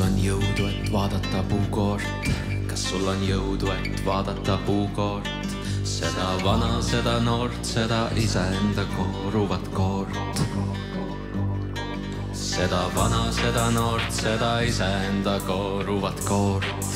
on jõudu, et vaadata puukoort? Kas sul on jõudu, et vaadata puukoort? Seda vana, seda noort, seda iseenda kooruvat koort. Seda vana, seda noort, seda iseenda kooruvat koort.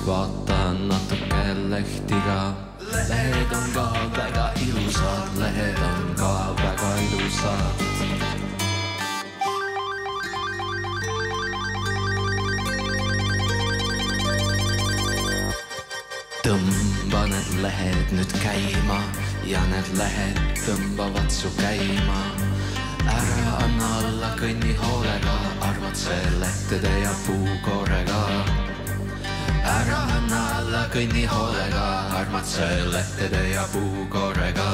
Vaata natuke lehtiga. Lehed on ka väga ilusad, lehed on ka väga ilusad. Tõmba need lehed nüüd käima ja need lehed tõmbavad su käima. Ära anna alla kõnni hoolega, arvad see lehtede ja puukoorega. Ära anna alla kõnni hoolega, armad see lehtede ja puukoorega.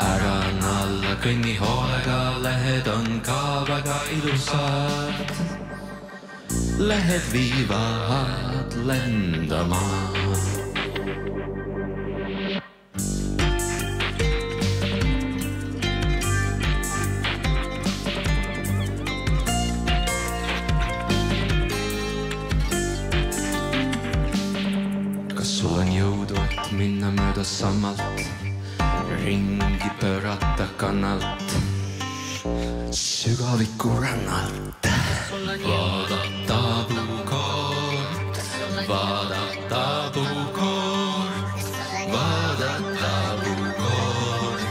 Ära anna alla kõnni hoolega, lehed on ka väga ilusad. Lehed viivad lendama. Sul on jõudu, et minna mööda sammalt, ringi pöörata kannalt, sügaviku rannalt. Vaadata puukoort, vaadata puukoort, vaadata puukoort,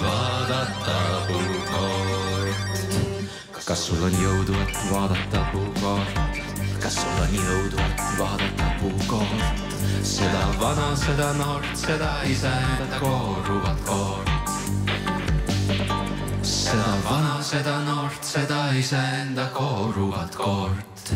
vaadata puukoort. Kas sul on jõudu, et vaadata puukoort? Kas sul on jõudu, et vaadata puukoort? Seda vana, seda noort, seda iseenda kooruvat koort. Seda vana, seda noort, seda iseenda kooruvat koort.